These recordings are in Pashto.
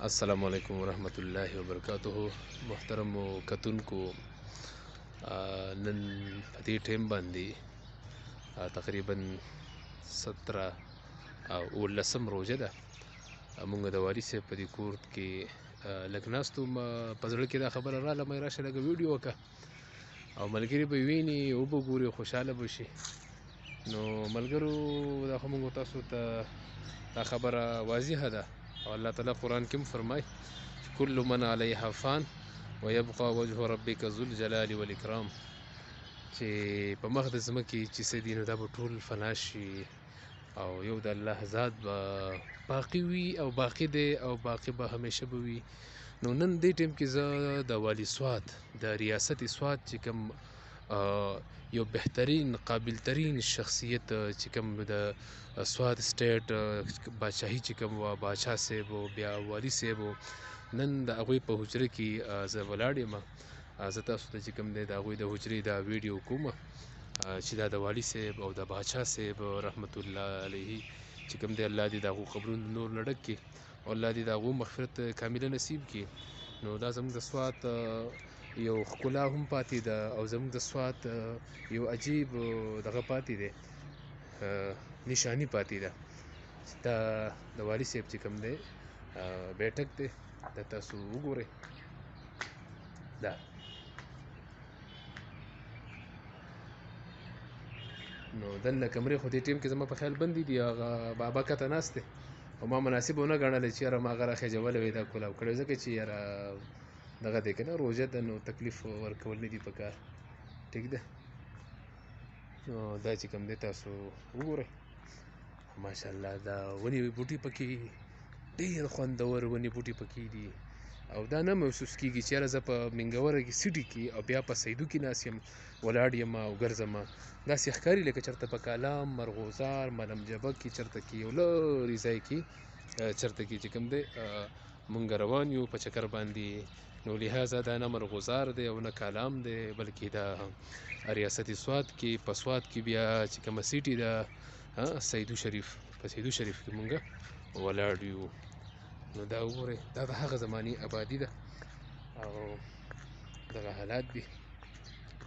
السلام علیکم ورحمۃ اللہ وبرکاتہ. محترم کتونکو، نن په دې ټیم باندې تقریبا 17 او 19 روزه ده. مونږ د والي صاحب په دې کور کې لږ ناستو، په زړه کې دا خبره راله مې راشه لږ ویډیو وکړه او ملګري به ویني او به ګوري خوشحاله به شي. نو ملګرو، دا خو مونږ تاسو ته دا خبره واضحه ده او الله تعالی قرآن کې هم فرمایي کل من علیها فان ويبقى وجه ربک ذو الجلال والاکرام، چې په مخ د ځمکې چې څه دي نو دا به ټول فنا شي او یو د الله ذات به باقي وي او باقي دی او باقي به همیشه به وي. نو نن دې ټیم کې زه د والي سوات د ریاست سوات چې کوم یو بهترین قابل ترین شخصیت چې کوم د سوات سټیټ بادشاهي چې کوم وا بادشاه صاحب او بیا والي صاحب، نن د هغوی په حجره کې زه ولاړ یم. زه تاسو ته چې کوم دی د هغوی د حجرې دا ویډیو کوم چې دا د والي صاحب او د بادشاه صاحب رحمت الله علیه چې کوم دی، الله دې د هغو قبرونه نور نه ډک کړي او الله دې د هغو مغفرت کامله نصیب کړي. نو دا زموږ د سوات یو ښکلا هم پاتې ده او زموږ د سوات یو عجیب دغه پاتې دی، نشانی پاتې ده. دا د والي صاحب چې کوم دی بیټک دی، دا تاسو وګورئ. دا نو دننه کمرې خو دې ټیم کې زما په خیال بندې دي. هغه بابا کته ناست دی او ما مناسب ونه ګڼلی چې یاره ما هغه راخېجولی وي دا کولاو کړی، ځکه چې یاره دغه دی که نه روژه ده نو تکلیف ورکول نه دي په کار. ټیک ده. نو دا چې کوم دی تاسو وګورئ، ماشاءالله دا ونې بوټي پکې ډېر خوندور ونې بوټي پکې دي او دا نه محسوس کېږي چې یاره زه په منګوره کې سټي کې او بیا په سیدو کې ناست یم، ولاړ یم او ګرځم. داسې ښکاري لکه چېرته په کالام، مرغوزار، ملم جبک کې چېرته کې یو لرې ځای کې چېرته کې چې کوم دی مونږ روان یو په چکر باندې. نو لحاظه دا نه مرغوزار دی او نه کالام دی، بلکې دا ریاست سوات کې په سوات کې بیا چې کومه سیټي ده سیدو شریف، په سیدو شریف کې مونږ ولاړ یو. نو دا وګورئ، دا د هغه زماني آبادي ده او دغه حالات دي.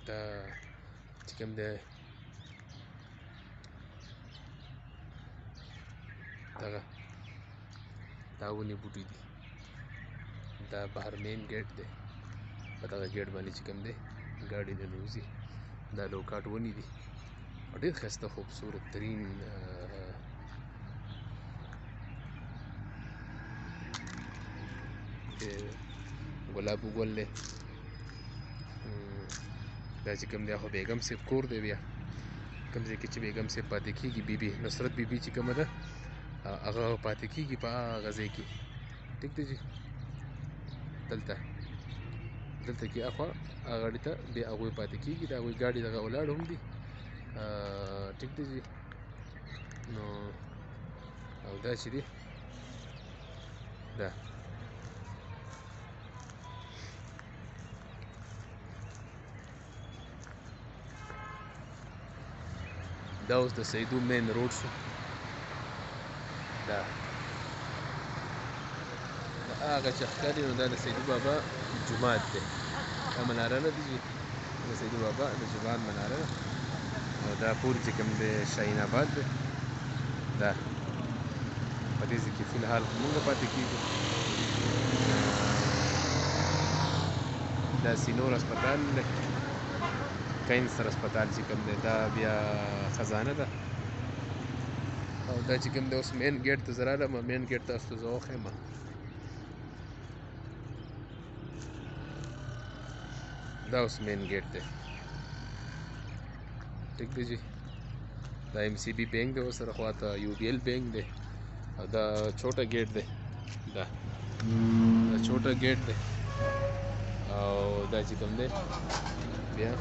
دا چې کوم دی دغه دا ونې بوټي دي، دا بهر مین ګیټ دی، په دغه ګیټ باندې چې کوم دی ګاډي ننوځي. دا لوکاټ ونې دي او ډېر ښایسته خوبصورت ترین ګلابو ګل دی. دا چې کوم دی خو بیګم صاحب کور دی، بیا کوم ځای کې چې بیګم صاحب پاتې کېږي، بیبي نصرت بیبي چې کومه ده هغه پاتې کېږي په هغه ځای کې. ټیک دی جي. دلته کې اخوا هغه غاړې ته بیا هغوی پاتې کېږي، د هغوی ګاډي دغه ولاړ هم دي. ټیک دی جي. نو او دا چې دی دا اوس د سیدو مین روډ شو. دا هغه چې ښکاري نو دا د سیدو بابا جومات دی، دا مناره نه دی، د سیدو بابا د جومات مناره ده. او دا پول چې کوم دی شاهین آباد دی. دا په دې ځای کې فی الحال مونږ پاتې کېږو. دا سینور هسپتال دی، کینسر هسپتال چې کوم دی دا بیا خزانه ده. او دا چې کوم دی اوس مین ګیټ ته زه رالم، مین ګیټ تاسو ته زه وښیم. دا اوس مین ګیټ دی. ټیک دی جی. دا ایم سی بی بینک دی، ورسره خواته یو بی ایل بینک دی او دا چوټه ګیټ دی. دا چوټه ګیټ دی او دا چې کوم دی بیا